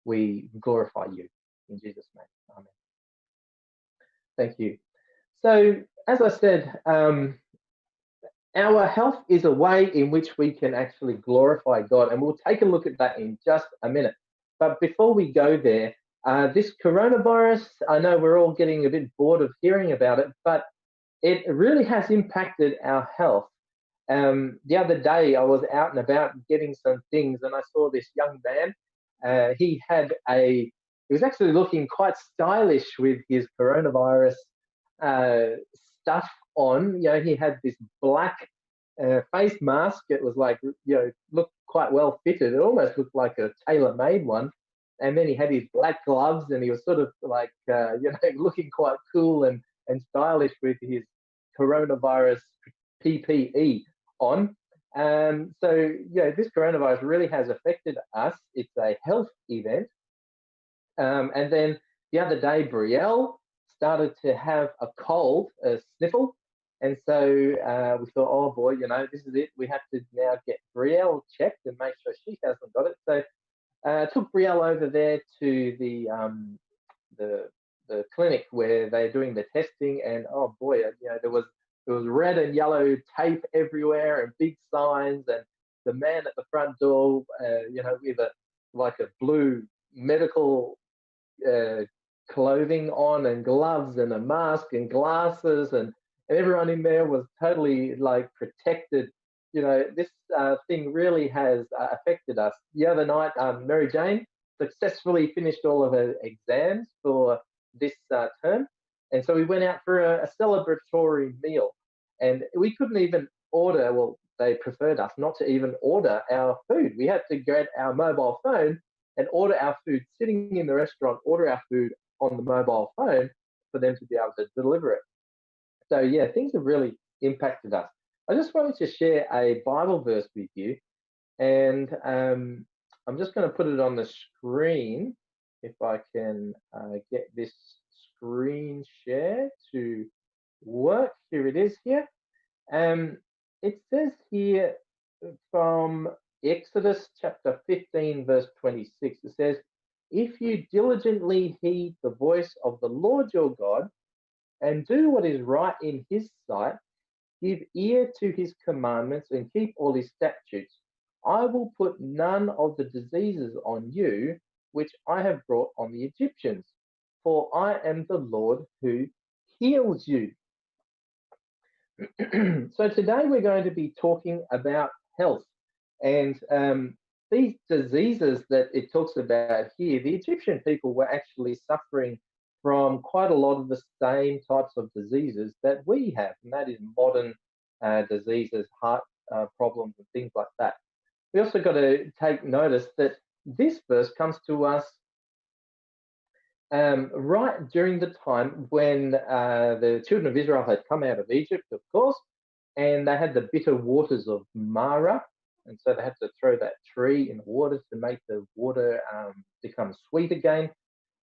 we glorify you. In Jesus' name, amen. Thank you. So, as I said, our health is a way in which we can actually glorify God, and we'll take a look at that in just a minute. But before we go there, this coronavirus, I know we're all getting a bit bored of hearing about it, but it really has impacted our health. The other day, I was out and about getting some things, and I saw this young man. He was actually looking quite stylish with his coronavirus uh, stuff on. He had this black face mask. It was like, looked quite well fitted. It almost looked like a tailor-made one. And then he had his black gloves, and he was sort of like, looking quite cool and stylish with his coronavirus PPE on. This coronavirus really has affected us. It's a health event. And then the other day, Brielle started to have a cold, a sniffle. And so we thought, oh boy, this is it. We have to now get Brielle checked and make sure she hasn't got it. So took Brielle over there to the clinic where they're doing the testing, and oh boy, there was red and yellow tape everywhere and big signs, and the man at the front door, with a blue medical uh, clothing on and gloves and a mask and glasses, and everyone in there was totally like protected. This thing really has affected us. The other night, Mary Jane successfully finished all of her exams for this term, and so we went out for a celebratory meal, and we couldn't even order. Well, they preferred us not to even order our food. We had to get our mobile phone and order our food sitting in the restaurant, order our food on the mobile phone for them to be able to deliver it. So yeah, things have really impacted us. I just wanted to share a Bible verse with you, and I'm just going to put it on the screen if I can get this screen share to work. Here it is here. It says here from Exodus chapter 15, verse 26, it says, if you diligently heed the voice of the Lord your God and do what is right in his sight, give ear to his commandments and keep all his statutes, I will put none of the diseases on you which I have brought on the Egyptians, for I am the Lord who heals you. So today we're going to be talking about health, and these diseases that it talks about here, the Egyptian people were actually suffering from quite a lot of the same types of diseases that we have, and that is modern diseases, heart problems, and things like that. We also got to take notice that this verse comes to us right during the time when the children of Israel had come out of Egypt, of course, and they had the bitter waters of Mara, and so they had to throw that tree in the water to make the water become sweet again.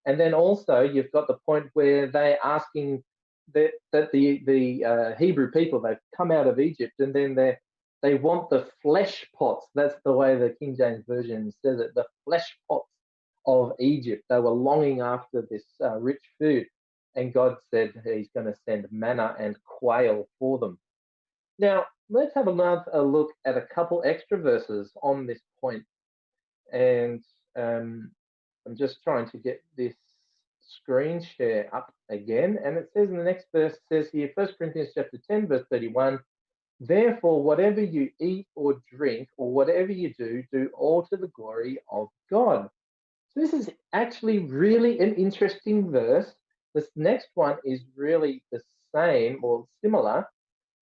And then also you've got the point where they're asking that the Hebrew people, they've come out of Egypt, and then they want the flesh pots. That's the way the King James Version says it, the flesh pots of Egypt. They were longing after this rich food, and God said he's going to send manna and quail for them. Now, let's have a look at a couple extra verses on this point. And I'm just trying to get this screen share up again. And it says in the next verse, it says here, 1 Corinthians chapter 10, verse 31, therefore, whatever you eat or drink or whatever you do, do all to the glory of God. So this is actually really an interesting verse. This next one is really the same or similar.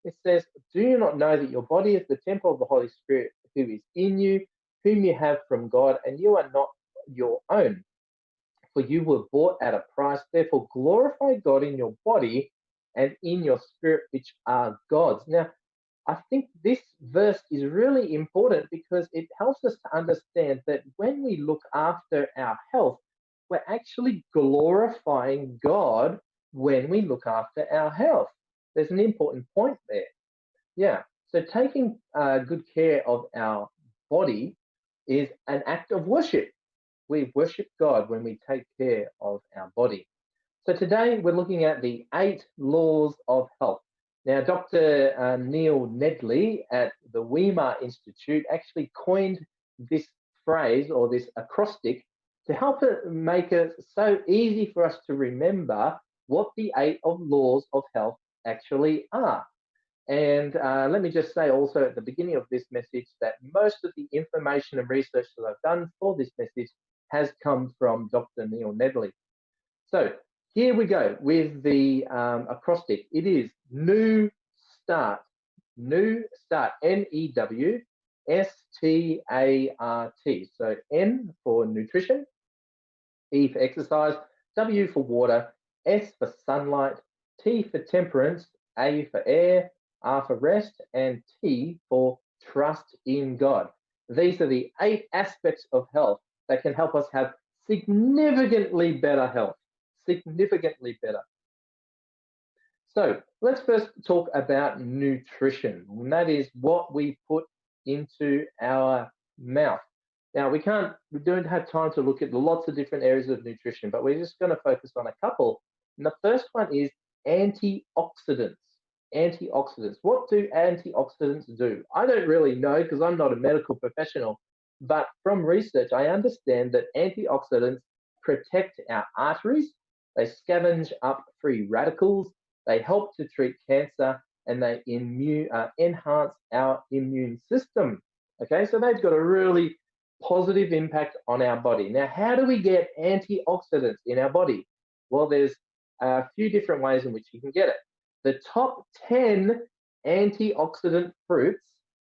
It says, do you not know that your body is the temple of the Holy Spirit who is in you, whom you have from God, and you are not your own? For you were bought at a price. Therefore, glorify God in your body and in your spirit, which are God's. Now, I think this verse is really important because it helps us to understand that when we look after our health, we're actually glorifying God when we look after our health. There's an important point there. Yeah. So taking good care of our body is an act of worship. we worship God when we take care of our body. So today we're looking at the 8 laws of health. Now, Dr. Neil Nedley at the Weimar Institute actually coined this phrase or this acrostic to help it make it so easy for us to remember what the 8 of laws of health actually are. And let me just say also at the beginning of this message that most of the information and research that I've done for this message has come from Dr. Neil Nedley. So here we go with the acrostic. It is new start, N-E-W-S-T-A-R-T. So N for nutrition, E for exercise, W for water, S for sunlight, T for temperance, A for air, R for rest, and T for trust in God. These are the 8 aspects of health that can help us have significantly better health, significantly better. So let's first talk about nutrition, and that is what we put into our mouth. Now, we don't have time to look at lots of different areas of nutrition, but we're just going to focus on a couple. And the first one is antioxidants. Antioxidants. What do antioxidants do? I don't really know because I'm not a medical professional, but from research, I understand that antioxidants protect our arteries, they scavenge up free radicals, they help to treat cancer, and they enhance our immune system. Okay, so they've got a really positive impact on our body. Now, how do we get antioxidants in our body? Well, there's a few different ways in which you can get it. The top 10 antioxidant fruits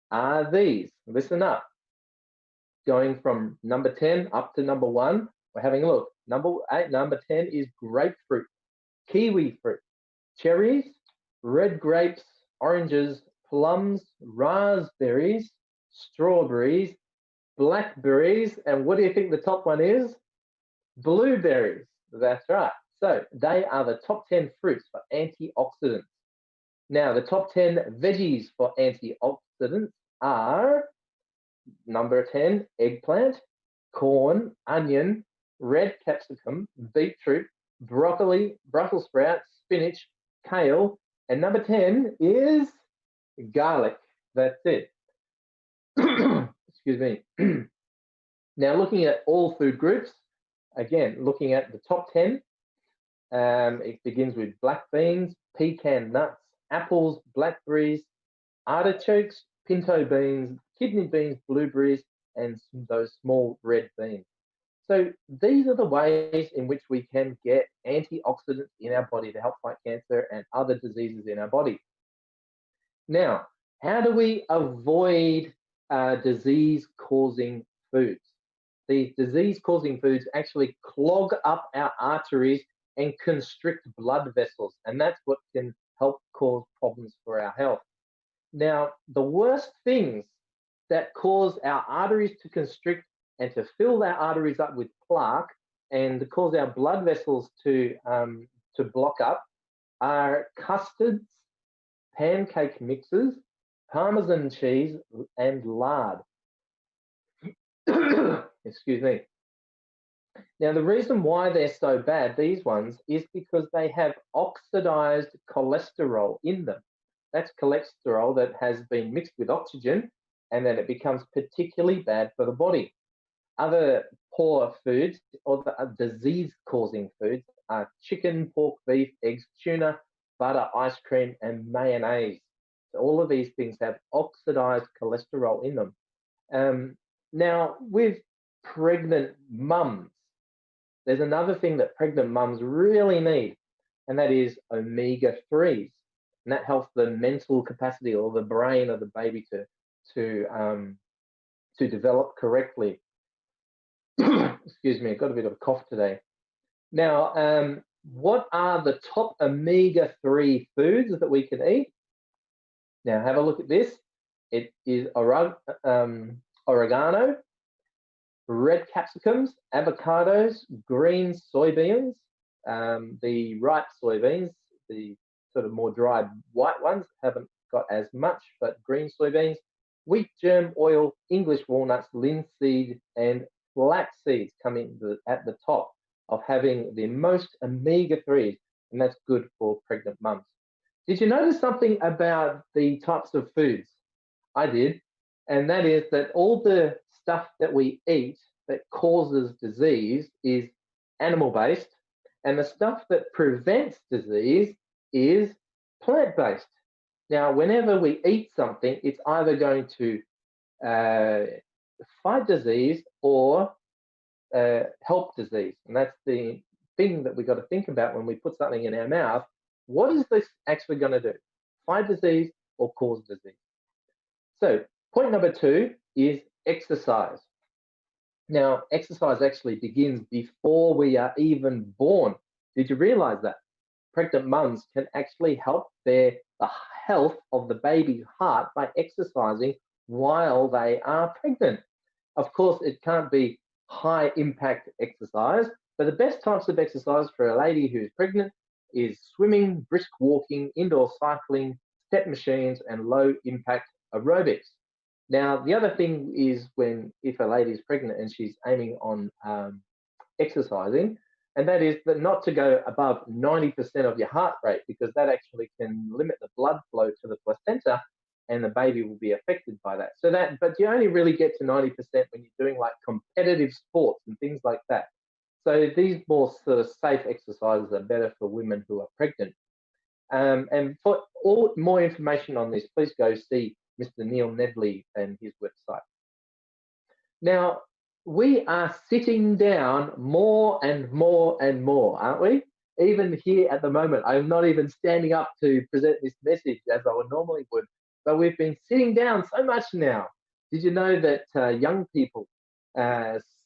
are these. Listen up. Going from number 10 up to number 1, we're having a look. Number 10 is grapefruit, kiwi fruit, cherries, red grapes, oranges, plums, raspberries, strawberries, blackberries, and what do you think the top one is? Blueberries. That's right. So they are the top 10 fruits for antioxidants. Now, the top 10 veggies for antioxidants are number 10, eggplant, corn, onion, red capsicum, beetroot, broccoli, Brussels sprouts, spinach, kale, and number 10 is garlic. That's it. Excuse me. Now, looking at all food groups, again, looking at the top 10, it begins with black beans, pecan nuts, apples, blackberries, artichokes, pinto beans, kidney beans, blueberries, and those small red beans. So these are the ways in which we can get antioxidants in our body to help fight cancer and other diseases in our body. Now, how do we avoid disease-causing foods? These disease-causing foods actually clog up our arteries and constrict blood vessels, and that's what can help cause problems for our health. Now, the worst things that cause our arteries to constrict and to fill our arteries up with plaque and to cause our blood vessels to block up are custards, pancake mixes, Parmesan cheese, and lard. Excuse me. Now, the reason why they're so bad, these ones, is because they have oxidized cholesterol in them. That's cholesterol that has been mixed with oxygen, and then it becomes particularly bad for the body. Other poor foods or disease-causing foods are chicken, pork, beef, eggs, tuna, butter, ice cream, and mayonnaise. So all of these things have oxidized cholesterol in them. Now, with pregnant mums, there's another thing that pregnant mums really need, and that is omega-3s. And that helps the mental capacity or the brain of the baby to develop correctly. Excuse me, I've got a bit of a cough today. Now, what are the top omega-3 foods that we can eat? Now, have a look at this. It is oregano, red capsicums, avocados, green soybeans, the ripe soybeans, the sort of more dry white ones haven't got as much, but green soybeans, wheat germ oil, English walnuts, linseed, and flax seeds come in at the top of having the most omega-3s, and that's good for pregnant mums. Did you notice something about the types of foods? I did, and that is that all the stuff that we eat that causes disease is animal-based, and the stuff that prevents disease is plant-based. Now, whenever we eat something, it's either going to uh, fight disease or help disease. And that's the thing that we've got to think about when we put something in our mouth. What is this actually going to do? Fight disease or cause disease? So, point number 2 is exercise. Now, exercise actually begins before we are even born. Did you realize that? Pregnant mums can actually help the health of the baby's heart by exercising while they are pregnant. Of course, it can't be high impact exercise, but the best types of exercise for a lady who's pregnant is swimming, brisk walking, indoor cycling, step machines, and low impact aerobics. Now, the other thing is if a lady is pregnant and she's aiming on exercising, and that is that not to go above 90% of your heart rate, because that actually can limit the blood flow to the placenta, and the baby will be affected by that. But you only really get to 90% when you're doing like competitive sports and things like that. So these more sort of safe exercises are better for women who are pregnant. And for all more information on this, please go see Mr. Neil Nedley and his website. Now, we are sitting down more and more and more, aren't we? Even here at the moment, I'm not even standing up to present this message as I would normally would, but we've been sitting down so much now. Did you know that young people,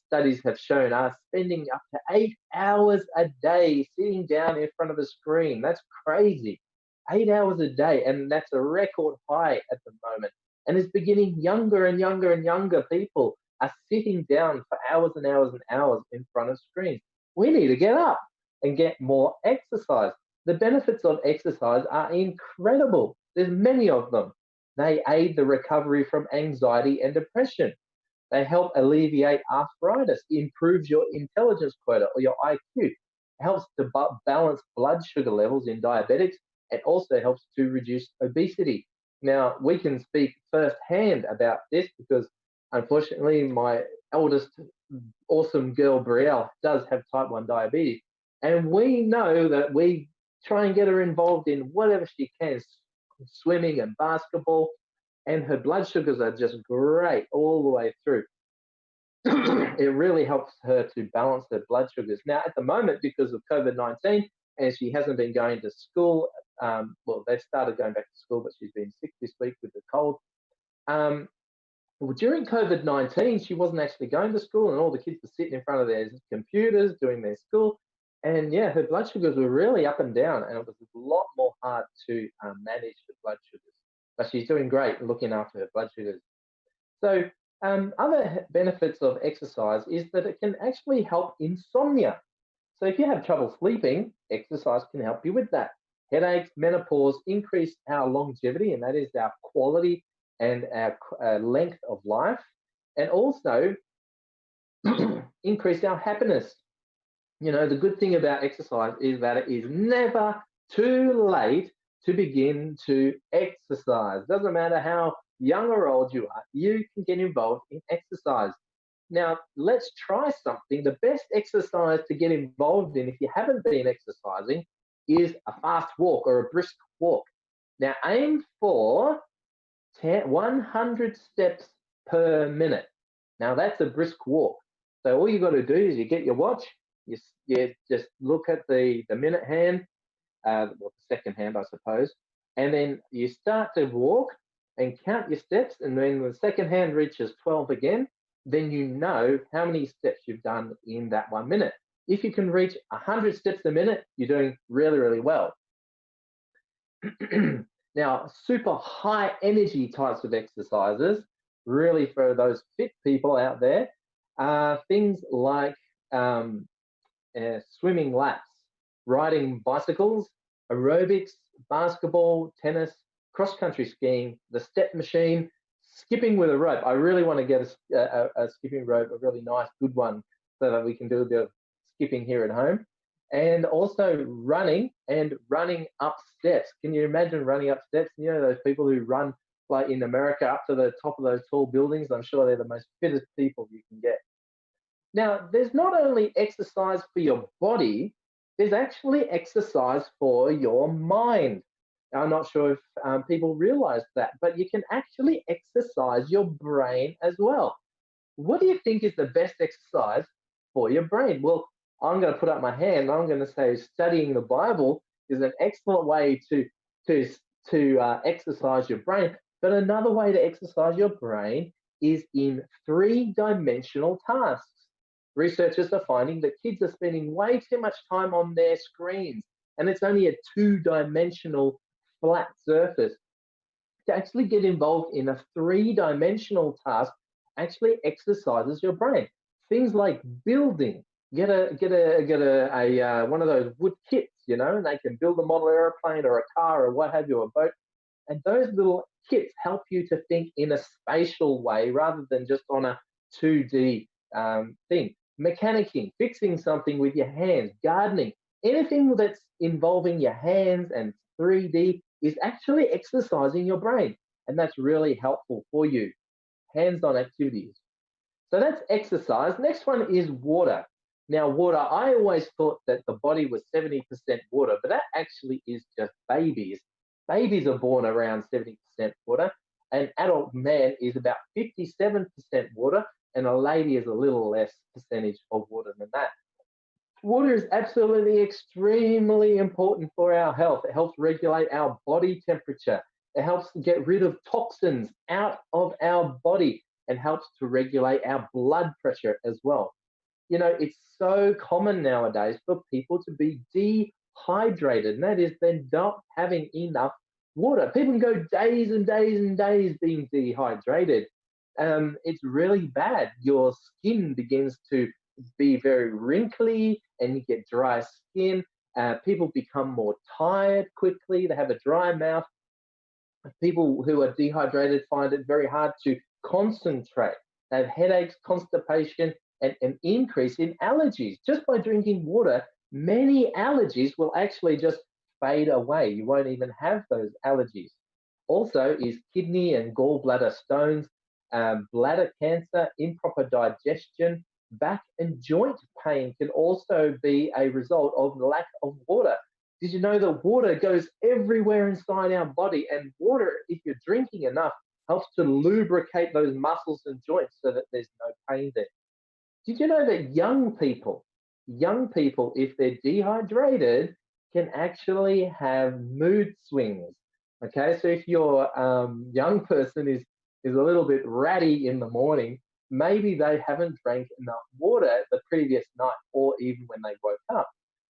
studies have shown, are spending up to 8 hours a day sitting down in front of a screen? That's crazy. 8 hours a day, and that's a record high at the moment. And it's beginning younger and younger and younger people are sitting down for hours and hours and hours in front of screens. We need to get up and get more exercise. The benefits of exercise are incredible. There's many of them. They aid the recovery from anxiety and depression. They help alleviate arthritis, improves your intelligence quota or your IQ, helps to balance blood sugar levels in diabetics, and also helps to reduce obesity. Now, we can speak firsthand about this because unfortunately, my eldest awesome girl, Brielle, does have type 1 diabetes. And we know that we try and get her involved in whatever she can, swimming and basketball, and her blood sugars are just great all the way through. It really helps her to balance her blood sugars. Now, at the moment, because of COVID-19, and she hasn't been going to school, well, they've started going back to school, but she's been sick this week with the cold. Well, during COVID-19, she wasn't actually going to school, and all the kids were sitting in front of their computers doing their school. And yeah, her blood sugars were really up and down, and it was a lot more hard to manage the blood sugars. But she's doing great looking after her blood sugars. So, other benefits of exercise is that it can actually help insomnia. So, if you have trouble sleeping, exercise can help you with that. Headaches, menopause increase our longevity, and that is our quality and our length of life, and also increase our happiness. You know, the good thing about exercise is that it is never too late to begin to exercise. Doesn't matter how young or old you are, you can get involved in exercise. Now, let's try something. The best exercise to get involved in if you haven't been exercising is a fast walk or a brisk walk. Now, aim for 100 steps per minute. Now, that's a brisk walk. So all you got to do is you get your watch, you just look at the minute hand, well, the second hand, I suppose, and then you start to walk and count your steps, and then when the second hand reaches 12 again, then you know how many steps you've done in that 1 minute. If you can reach 100 steps a minute, you're doing really, really well. Now, super high energy types of exercises, really for those fit people out there, are things like swimming laps, riding bicycles, aerobics, basketball, tennis, cross-country skiing, the step machine, skipping with a rope. I really want to get a skipping rope, a really nice, good one, so that we can do a bit of skipping here at home. And also running and running up steps. Can you imagine running up steps? You know, those people who run like in America up to the top of those tall buildings. I'm sure they're the most fittest people you can get. Now, there's not only exercise for your body, there's actually exercise for your mind. Now, I'm not sure if people realize that, but you can actually exercise your brain as well. What do you think is the best exercise for your brain? Well, I'm going to put up my hand. I'm going to say studying the Bible is an excellent way to exercise your brain. But another way to exercise your brain is in three-dimensional tasks. Researchers are finding that kids are spending way too much time on their screens, and it's only a two-dimensional flat surface. To actually get involved in a three-dimensional task actually exercises your brain. Things like building. Get a one of those wood kits, you know, and they can build a model airplane or a car or what have you, a boat. And those little kits help you to think in a spatial way rather than just on a 2D thing. Mechanicking, fixing something with your hands, gardening, anything that's involving your hands and 3D is actually exercising your brain. And that's really helpful for you. Hands-on activities. So that's exercise. Next one is water. Now, water, I always thought that the body was 70% water, but that actually is just babies. Babies are born around 70% water. An adult man is about 57% water, and a lady is a little less percentage of water than that. Water is absolutely extremely important for our health. It helps regulate our body temperature. It helps get rid of toxins out of our body and helps to regulate our blood pressure as well. You know, it's so common nowadays for people to be dehydrated, and that is they're not having enough water. People can go days and days and days being dehydrated. It's really bad. Your skin begins to be very wrinkly and you get dry skin. People become more tired quickly. They have a dry mouth. People who are dehydrated find it very hard to concentrate. They have headaches, constipation, and an increase in allergies. Just by drinking water, many allergies will actually just fade away. You won't even have those allergies. Also is kidney and gallbladder stones, bladder cancer, improper digestion, back and joint pain can also be a result of lack of water. Did you know that water goes everywhere inside our body, and water, if you're drinking enough, helps to lubricate those muscles and joints so that there's no pain there. Did you know that young people, if they're dehydrated, can actually have mood swings? Okay, so if your young person is a little bit ratty in the morning, maybe they haven't drank enough water the previous night or even when they woke up.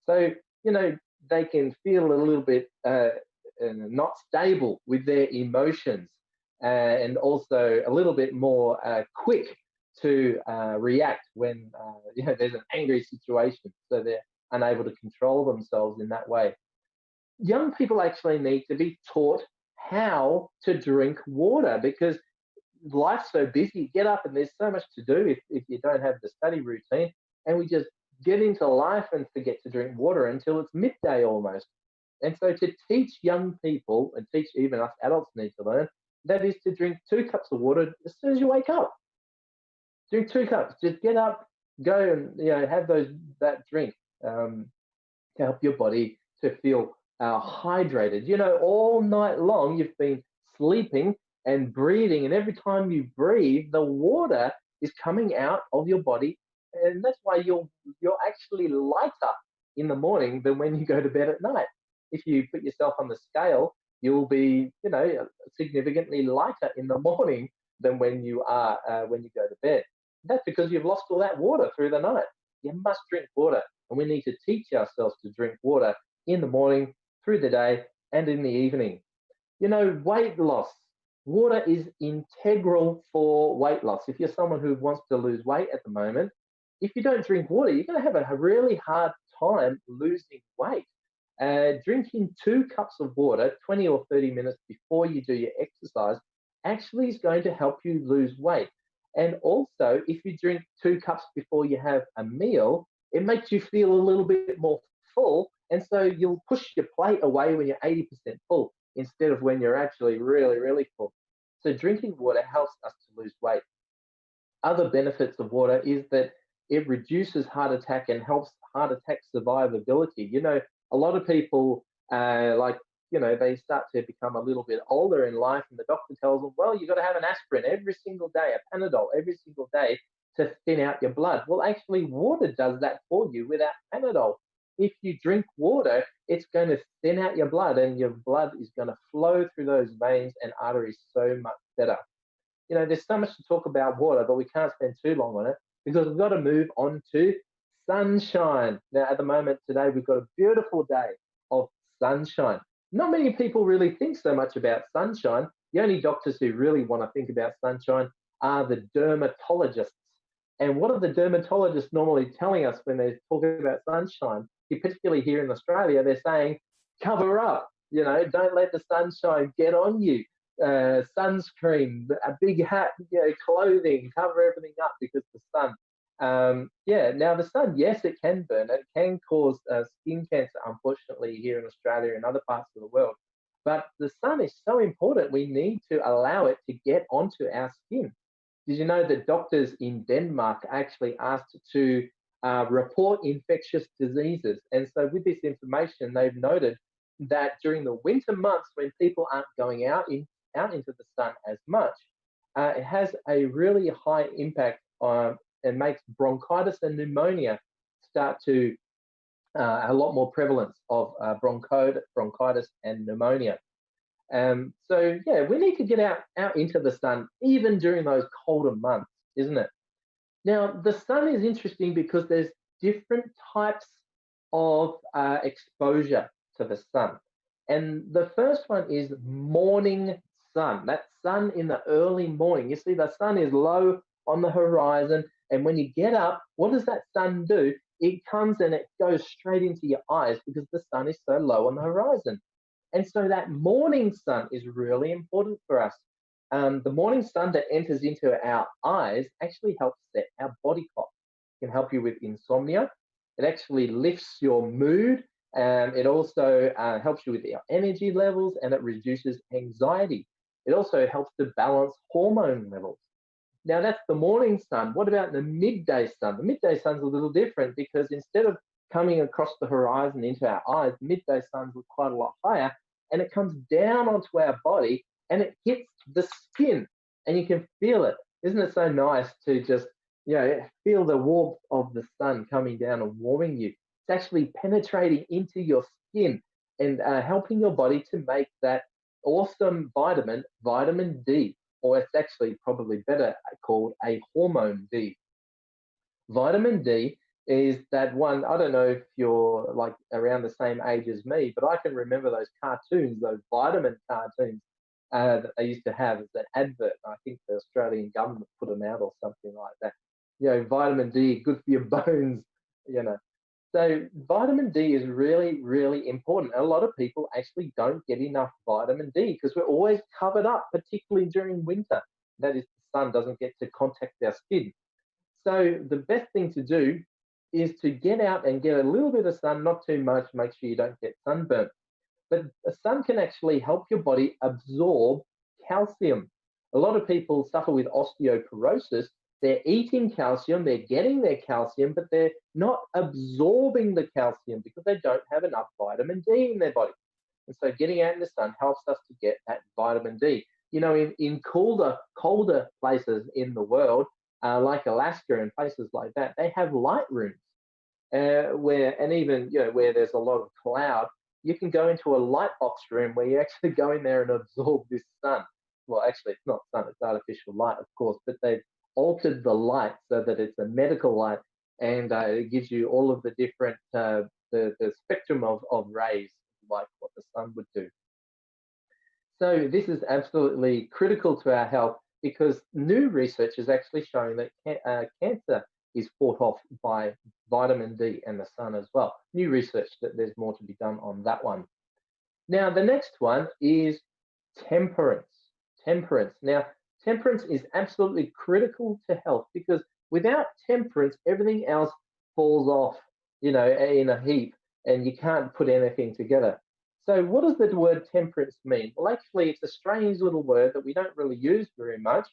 So, you know, they can feel a little bit not stable with their emotions and also a little bit more quick to react when you know, there's an angry situation. So they're unable to control themselves in that way. Young people actually need to be taught how to drink water because life's so busy. Get up and there's so much to do if you don't have the study routine. And we just get into life and forget to drink water until it's midday almost. And so to teach young people and teach even us adults need to learn, that is to drink 2 cups of water as soon as you wake up. Drink 2 cups. Just get up, go and have that drink to help your body to feel hydrated. You know, all night long you've been sleeping and breathing, and every time you breathe, the water is coming out of your body, and that's why you're actually lighter in the morning than when you go to bed at night. If you put yourself on the scale, you'll be, significantly lighter in the morning than when you are when you go to bed. That's because you've lost all that water through the night. You must drink water, and we need to teach ourselves to drink water in the morning, through the day, and in the evening. You know, weight loss. Water is integral for weight loss. If you're someone who wants to lose weight at the moment, if you don't drink water, you're going to have a really hard time losing weight. Drinking 2 cups of water 20 or 30 minutes before you do your exercise actually is going to help you lose weight. And also, if you drink 2 cups before you have a meal, it makes you feel a little bit more full. And so you'll push your plate away when you're 80% full instead of when you're actually really, really full. So drinking water helps us to lose weight. Other benefits of water is that it reduces heart attack and helps heart attack survivability. A lot of people, they start to become a little bit older in life, and the doctor tells them, well, you've got to have an aspirin every single day, a Panadol every single day to thin out your blood. Well, actually, water does that for you without Panadol. If you drink water, it's going to thin out your blood, and your blood is going to flow through those veins and arteries so much better. There's so much to talk about water, but we can't spend too long on it because we've got to move on to sunshine. Now, at the moment today, we've got a beautiful day of sunshine. Not many people really think so much about sunshine. The only doctors who really want to think about sunshine are the dermatologists. And what are the dermatologists normally telling us when they're talking about sunshine? Particularly here in Australia, they're saying, cover up, don't let the sunshine get on you. Sunscreen, a big hat, clothing, cover everything up because the sun. Now the sun, yes, it can burn. It can cause skin cancer, unfortunately, here in Australia and other parts of the world. But the sun is so important, we need to allow it to get onto our skin. Did you know that doctors in Denmark actually asked to report infectious diseases? And so with this information, they've noted that during the winter months when people aren't going out into the sun as much, it has a really high impact on and makes bronchitis and pneumonia start to a lot more prevalence of bronchitis and pneumonia. We need to get out into the sun even during those colder months, isn't it? Now, the sun is interesting because there's different types of exposure to the sun. And the first one is morning sun. That sun in the early morning. You see, the sun is low on the horizon. And when you get up, what does that sun do? It comes and it goes straight into your eyes because the sun is so low on the horizon. And so that morning sun is really important for us. The morning sun that enters into our eyes actually helps set our body clock. It can help you with insomnia. It actually lifts your mood. It also helps you with your energy levels, and it reduces anxiety. It also helps to balance hormone levels. Now, that's the morning sun. What about the midday sun? The midday sun's a little different because instead of coming across the horizon into our eyes, midday sun's quite a lot higher, and it comes down onto our body and it hits the skin, and you can feel it. Isn't it so nice to just, feel the warmth of the sun coming down and warming you? It's actually penetrating into your skin and helping your body to make that awesome vitamin D, or it's actually probably better called a hormone D. Vitamin D is that one, I don't know if you're like around the same age as me, but I can remember those cartoons, those vitamin cartoons that they used to have as an advert. I think the Australian government put them out or something like that. Vitamin D, good for your bones. So vitamin D is really, really important. A lot of people actually don't get enough vitamin D because we're always covered up, particularly during winter. That is, the sun doesn't get to contact our skin. So the best thing to do is to get out and get a little bit of sun, not too much, make sure you don't get sunburnt. But the sun can actually help your body absorb calcium. A lot of people suffer with osteoporosis. They're eating calcium, they're getting their calcium, but they're not absorbing the calcium because they don't have enough vitamin D in their body. And so getting out in the sun helps us to get that vitamin D. In colder places in the world, like Alaska and places like that, they have light rooms where there's a lot of cloud. You can go into a light box room where you actually go in there and absorb this sun. Well, actually, it's not sun, it's artificial light, of course, but they've altered the light so that it's a medical light, and it gives you all of the different, the spectrum of rays, like what the sun would do. So this is absolutely critical to our health because new research is actually showing that cancer is fought off by vitamin D and the sun as well. New research that there's more to be done on that one. Now, the next one is temperance. temperance. Now, temperance is absolutely critical to health because without temperance, everything else falls off, in a heap, and you can't put anything together. So, what does the word temperance mean? Well, actually, it's a strange little word that we don't really use very much,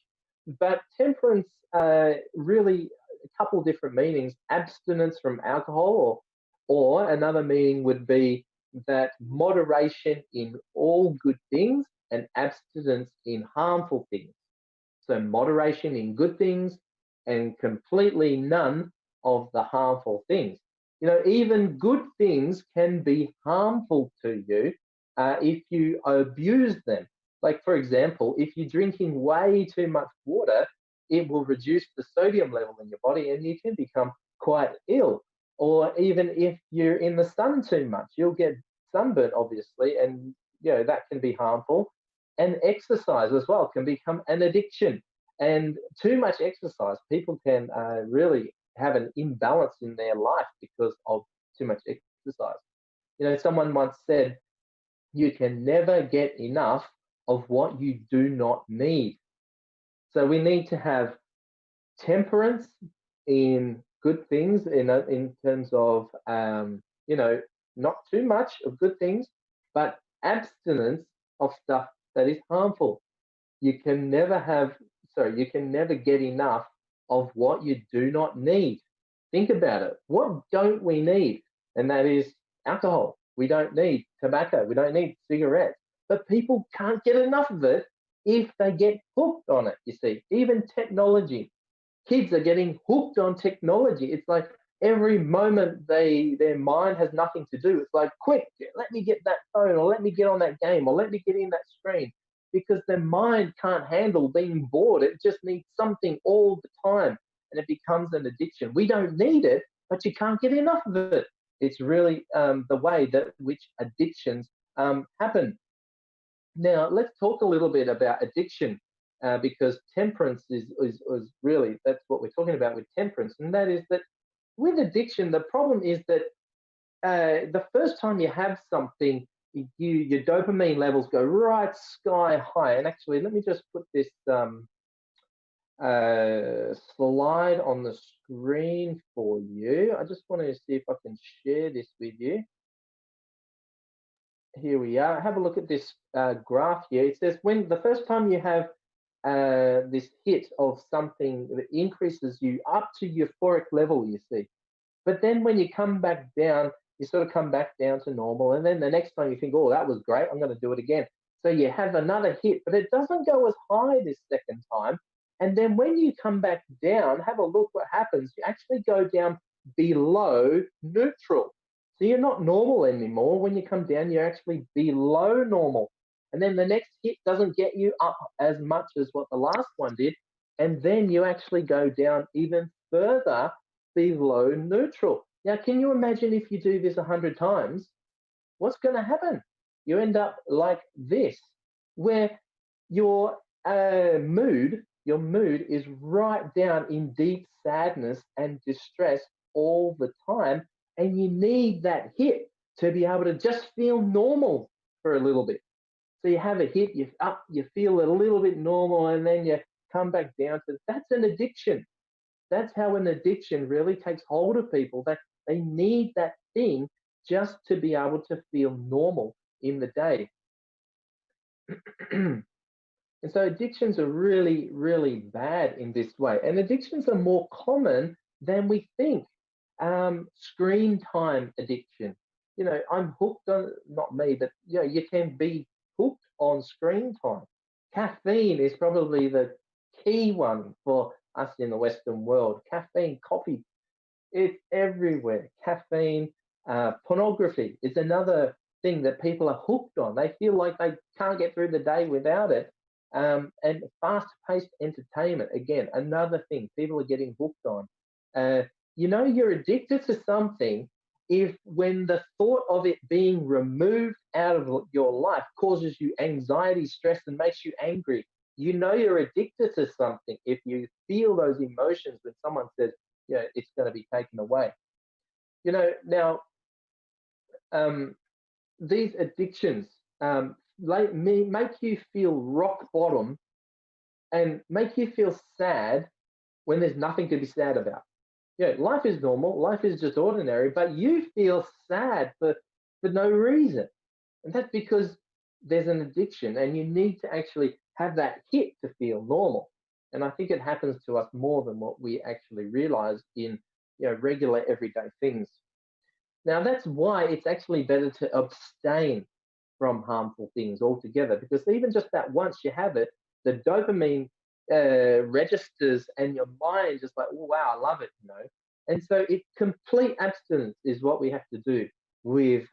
but temperance really a couple different meanings: abstinence from alcohol, or another meaning would be that moderation in all good things and abstinence in harmful things. So moderation in good things and completely none of the harmful things. Even good things can be harmful to you if you abuse them. Like, for example, if you're drinking way too much water, it will reduce the sodium level in your body and you can become quite ill. Or even if you're in the sun too much, you'll get sunburn, obviously, and that can be harmful. And exercise as well can become an addiction. And too much exercise, people can really have an imbalance in their life because of too much exercise. Someone once said, you can never get enough of what you do not need. So we need to have temperance in good things, in terms of not too much of good things, but abstinence of stuff that is harmful. You can never you can never get enough of what you do not need. Think about it. What don't we need? And that is alcohol. We don't need tobacco. We don't need cigarettes. But people can't get enough of it if they get hooked on it, you see. Even technology. Kids are getting hooked on technology. It's like every moment their mind has nothing to do. It's like, quick, let me get that phone, or let me get on that game, or let me get in that screen, because their mind can't handle being bored. It just needs something all the time, and it becomes an addiction. We don't need it, but you can't get enough of it. It's really the way that which addictions happen. Now, let's talk a little bit about addiction, because temperance is really, that's what we're talking about with temperance, and that is that with addiction, the problem is that the first time you have something, your dopamine levels go right sky high. And actually, let me just put this slide on the screen for you. I just want to see if I can share this with you. Here we are. Have a look at this graph here. It says when the first time you have this hit of something that increases you up to euphoric level, you see. But then when you come back down, you sort of come back down to normal. And then the next time you think, oh, that was great, I'm going to do it again. So you have another hit, but it doesn't go as high this second time. And then when you come back down, have a look what happens. You actually go down below neutral. So you're not normal anymore. When you come down, you're actually below normal. And then the next hit doesn't get you up as much as what the last one did. And then you actually go down even further below neutral. Now, can you imagine if you do this 100 times, what's going to happen? You end up like this, where your mood is right down in deep sadness and distress all the time. And you need that hit to be able to just feel normal for a little bit. So you have a hit, you feel a little bit normal, and then you come back down to, that's an addiction. That's how an addiction really takes hold of people, that they need that thing just to be able to feel normal in the day. And so addictions are really, really bad in this way. And addictions are more common than we think. Screen time addiction. I'm hooked on, not me, but you can be hooked on screen time. Caffeine is probably the key one for us in the Western world. Caffeine, coffee, it's everywhere. Caffeine, pornography is another thing that people are hooked on. They feel like they can't get through the day without it. And fast-paced entertainment, again, another thing people are getting hooked on. You're addicted to something if when the thought of it being removed out of your life causes you anxiety, stress, and makes you angry. You're addicted to something if you feel those emotions when someone says, it's going to be taken away. Now, these addictions, make you feel rock bottom and make you feel sad when there's nothing to be sad about. Yeah, life is normal, life is just ordinary, but you feel sad for no reason. And that's because there's an addiction and you need to actually have that hit to feel normal. And I think it happens to us more than what we actually realize in regular everyday things. Now that's why it's actually better to abstain from harmful things altogether, because even just that once you have it, the dopamine registers and your mind just like, oh, wow, I love it. And so complete abstinence is what we have to do with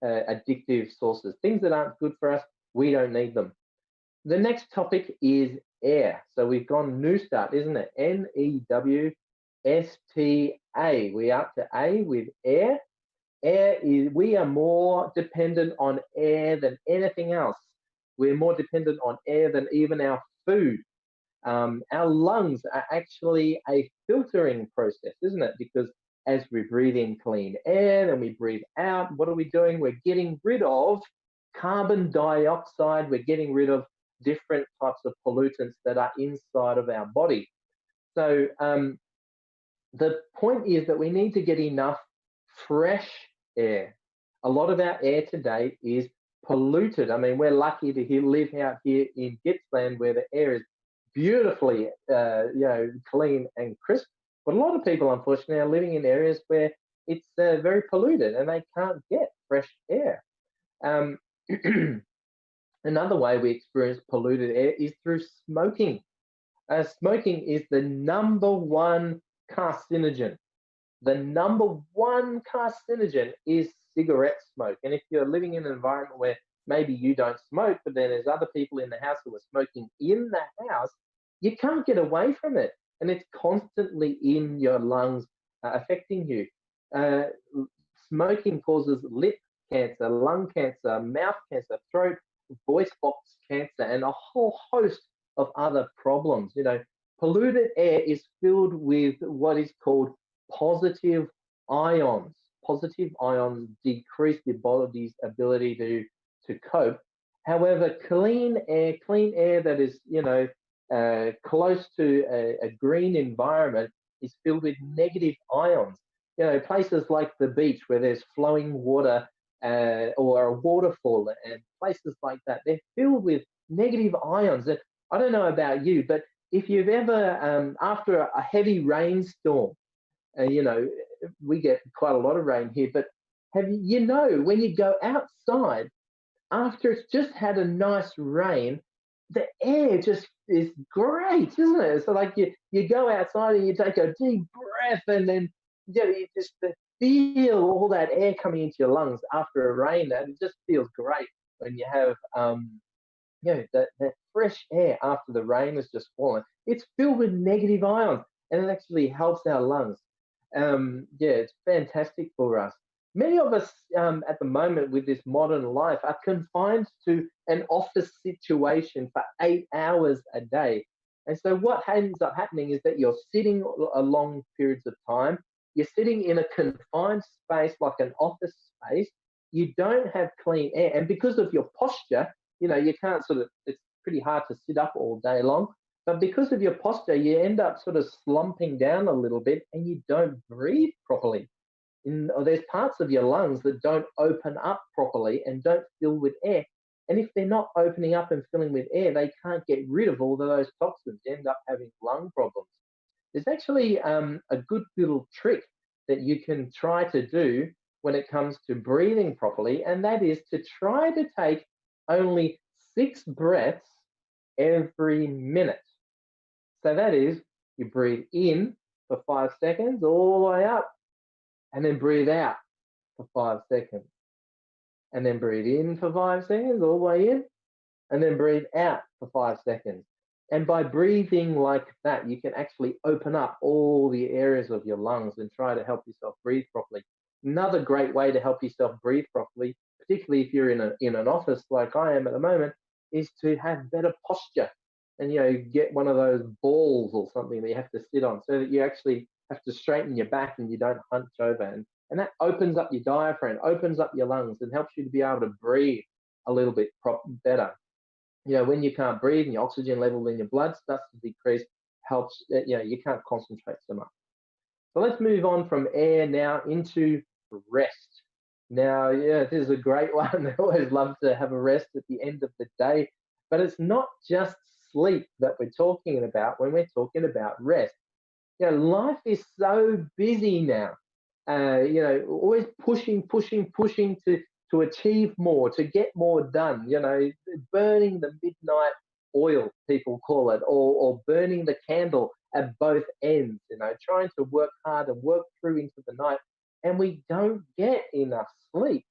addictive sources. Things that aren't good for us, we don't need them. The next topic is air. So we've gone new start, isn't it? NEWSTA. We're up to A with air. We are more dependent on air than anything else. We're more dependent on air than even our food. Our lungs are actually a filtering process, isn't it? Because as we breathe in clean air and we breathe out, what are we doing? We're getting rid of carbon dioxide. We're getting rid of different types of pollutants that are inside of our body. So the point is that we need to get enough fresh air. A lot of our air today is polluted. I mean, we're lucky to live out here in Gippsland where the air is beautifully, clean and crisp. But a lot of people, unfortunately, are living in areas where it's very polluted and they can't get fresh air. Another way we experience polluted air is through smoking. Smoking is the number one carcinogen. The number one carcinogen is cigarette smoke. And if you're living in an environment where maybe you don't smoke, but then there's other people in the house who are smoking in the house, you can't get away from it. And it's constantly in your lungs, affecting you. Smoking causes lip cancer, lung cancer, mouth cancer, throat, voice box cancer, and a whole host of other problems. Polluted air is filled with what is called positive ions. Positive ions decrease the body's ability to cope. However, clean air that is, close to a green environment is filled with negative ions. Places like the beach where there's flowing water or a waterfall and places like that, they're filled with negative ions. And I don't know about you, but if you've ever, after a heavy rainstorm, we get quite a lot of rain here, but when you go outside, after it's just had a nice rain, the air just is great, isn't it? So like you go outside and you take a deep breath and then you just feel all that air coming into your lungs after a rain. And it just feels great when you have that fresh air after the rain has just fallen. It's filled with negative ions and it actually helps our lungs. It's fantastic for us. Many of us at the moment with this modern life are confined to an office situation for 8 hours a day. And so what ends up happening is that you're sitting a long periods of time. You're sitting in a confined space like an office space. You don't have clean air. And because of your posture, you can't it's pretty hard to sit up all day long. But because of your posture, you end up sort of slumping down a little bit and you don't breathe properly. There's parts of your lungs that don't open up properly and don't fill with air. And if they're not opening up and filling with air, they can't get rid of all of those toxins. You end up having lung problems. There's actually a good little trick that you can try to do when it comes to breathing properly, and that is to try to take only 6 breaths every minute. So that is, you breathe in for 5 seconds all the way up, and then breathe out for 5 seconds. And then breathe in for 5 seconds all the way in, and then breathe out for 5 seconds. And by breathing like that, you can actually open up all the areas of your lungs and try to help yourself breathe properly. Another great way to help yourself breathe properly, particularly if you're in an office like I am at the moment, is to have better posture. And get one of those balls or something that you have to sit on so that you actually have to straighten your back and you don't hunch over. And that opens up your diaphragm, opens up your lungs and helps you to be able to breathe a little bit better. When you can't breathe and your oxygen level in your blood starts to decrease, helps, you can't concentrate so much. So let's move on from air now into rest. Now, yeah, this is a great one. I always love to have a rest at the end of the day, but it's not just sleep that we're talking about when we're talking about rest. Life is so busy now. Always pushing to achieve more, to get more done. Burning the midnight oil, people call it, or burning the candle at both ends. Trying to work hard and work through into the night, and we don't get enough sleep.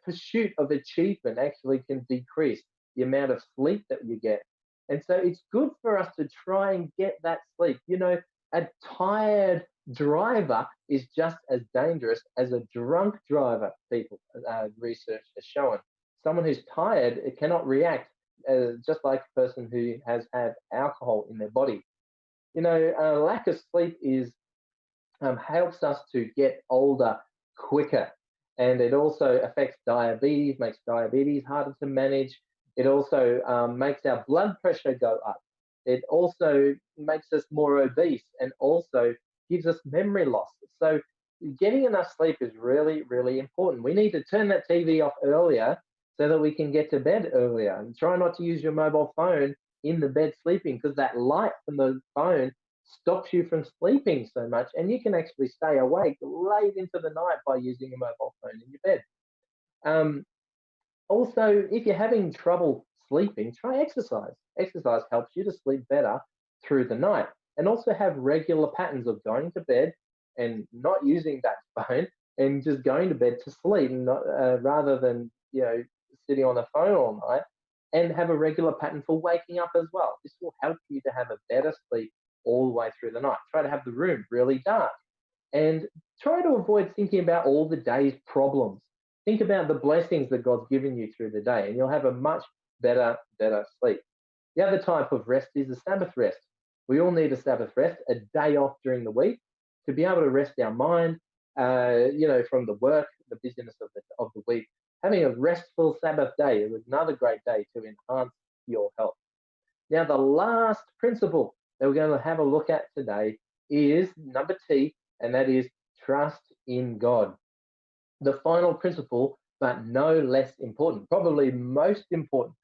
Pursuit of achievement actually can decrease the amount of sleep that you get. And so it's good for us to try and get that sleep. A tired driver is just as dangerous as a drunk driver, people, research has shown. Someone who's tired, it cannot react just like a person who has had alcohol in their body. A lack of sleep helps us to get older quicker. And it also affects diabetes, makes diabetes harder to manage. It also makes our blood pressure go up. It also makes us more obese and also gives us memory loss. So getting enough sleep is really, really important. We need to turn that TV off earlier so that we can get to bed earlier, and try not to use your mobile phone in the bed sleeping, because that light from the phone stops you from sleeping so much, and you can actually stay awake late into the night by using a mobile phone in your bed. Also, if you're having trouble sleeping, try exercise. Exercise helps you to sleep better through the night, and also have regular patterns of going to bed and not using that phone, and just going to bed to sleep, not, rather than sitting on the phone all night, and have a regular pattern for waking up as well. This will help you to have a better sleep all the way through the night. Try to have the room really dark, and try to avoid thinking about all the day's problems. Think about the blessings that God's given you through the day, and you'll have a much better sleep. The other type of rest is a Sabbath rest. We all need a Sabbath rest, a day off during the week, to be able to rest our mind, from the work, the busyness of the week. Having a restful Sabbath day is another great day to enhance your health. Now, the last principle that we're going to have a look at today is number T, and that is trust in God. The final principle, but no less important, probably most important,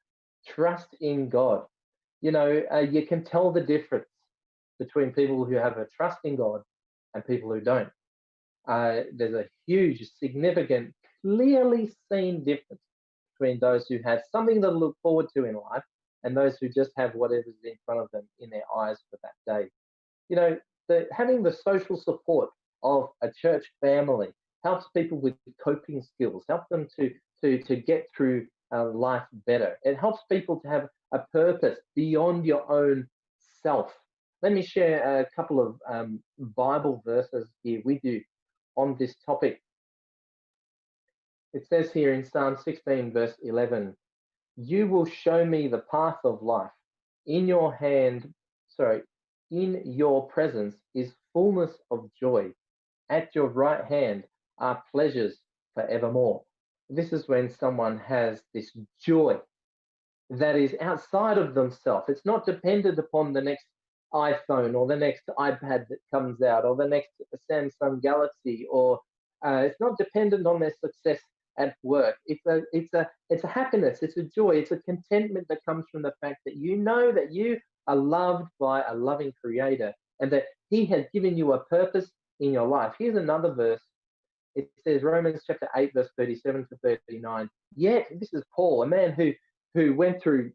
trust in God. You can tell the difference between people who have a trust in God and people who don't. There's a huge, significant, clearly seen difference between those who have something to look forward to in life and those who just have whatever's in front of them in their eyes for that day. Having the social support of a church family helps people with coping skills, helps them to get through life better. It helps people to have a purpose beyond your own self. Let me share a couple of Bible verses here with you on this topic. It says here in Psalm 16, verse 11, "You will show me the path of life. In your presence is fullness of joy. At your right hand are pleasures forevermore." This is when someone has this joy that is outside of themselves. It's not dependent upon the next iPhone or the next iPad that comes out or the next Samsung Galaxy, or it's not dependent on their success at work. It's a happiness, it's a joy, it's a contentment that comes from the fact that you know that you are loved by a loving Creator and that He has given you a purpose in your life. Here's another verse. It says, Romans chapter 8, verse 37 to 39. Yet, this is Paul, a man who went through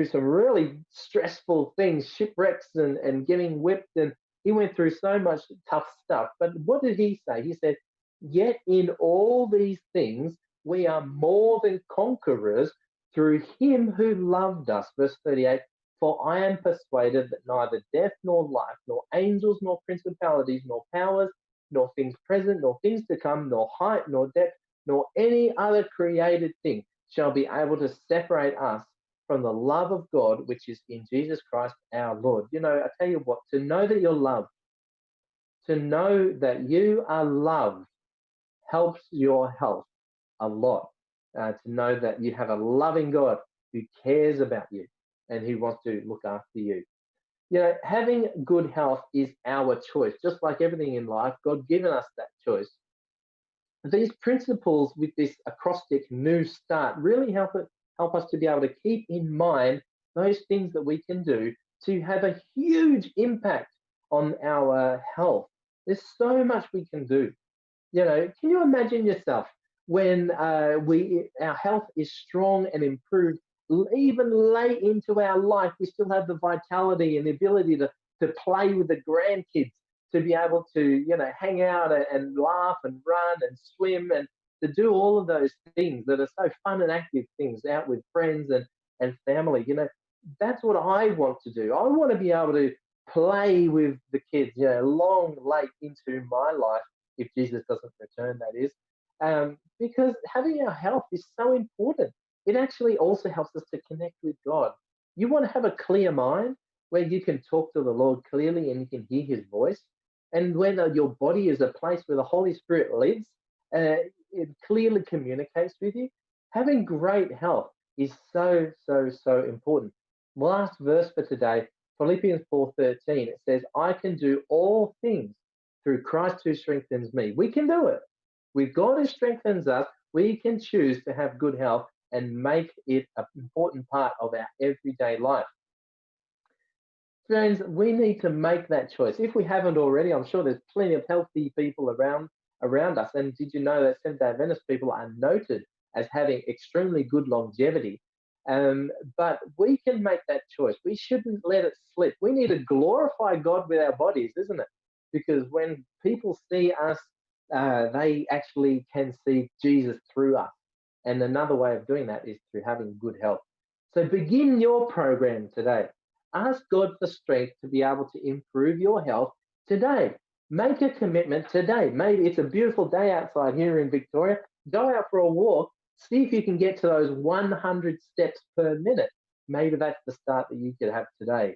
some really stressful things, shipwrecks and getting whipped, and he went through so much tough stuff. But what did he say? He said, "Yet in all these things we are more than conquerors through Him who loved us." Verse 38, "For I am persuaded that neither death nor life, nor angels, nor principalities, nor powers, nor things present, nor things to come, nor height, nor depth, nor any other created thing shall be able to separate us from the love of God, which is in Jesus Christ our Lord." I tell you what, to know that you're loved, to know that you are loved helps your health a lot. to know that you have a loving God who cares about you and who wants to look after you. Having good health is our choice. Just like everything in life, God given us that choice. These principles with this acrostic new start really help us to be able to keep in mind those things that we can do to have a huge impact on our health. There's so much we can do. Can you imagine yourself when our health is strong and improved, even late into our life, we still have the vitality and the ability to play with the grandkids, to be able to, hang out and laugh and run and swim and to do all of those things that are so fun and active things out with friends and family. That's what I want to do. I want to be able to play with the kids, long late into my life, if Jesus doesn't return, that is. Because having our health is so important. It actually also helps us to connect with God. You want to have a clear mind where you can talk to the Lord clearly and you can hear his voice. And when your body is a place where the Holy Spirit lives, it clearly communicates with you. Having great health is so, so, so important. Last verse for today, Philippians 4:13, it says, I can do all things through Christ who strengthens me. We can do it. With God who strengthens us, we can choose to have good health and make it an important part of our everyday life. Friends, we need to make that choice. If we haven't already, I'm sure there's plenty of healthy people around us. And did you know that Seventh-day Adventist people are noted as having extremely good longevity? But we can make that choice. We shouldn't let it slip. We need to glorify God with our bodies, isn't it? Because when people see us, they actually can see Jesus through us. And another way of doing that is through having good health. So begin your program today. Ask God for strength to be able to improve your health today. Make a commitment today. Maybe it's a beautiful day outside here in Victoria. Go out for a walk. See if you can get to those 100 steps per minute. Maybe that's the start that you could have today.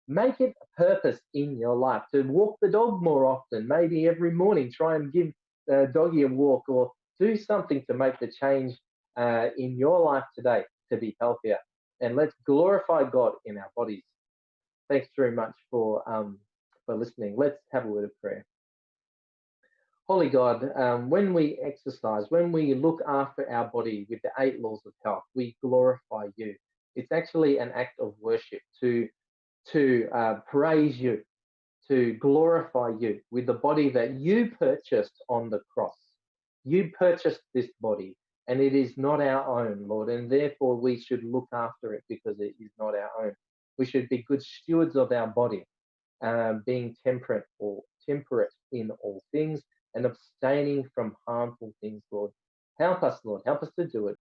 Make it a purpose in your life to walk the dog more often. Maybe every morning try and give the doggy a walk, or do something to make the change in your life today to be healthier. And let's glorify God in our bodies. Thanks very much for listening. Let's have a word of prayer. Holy God, when we exercise, when we look after our body with the 8 laws of health, we glorify you. It's actually an act of worship to praise you, to glorify you with the body that you purchased on the cross. You purchased this body, and it is not our own, Lord, and therefore we should look after it because it is not our own. We should be good stewards of our body, being temperate in all things and abstaining from harmful things, Lord. Help us, Lord. Help us to do it.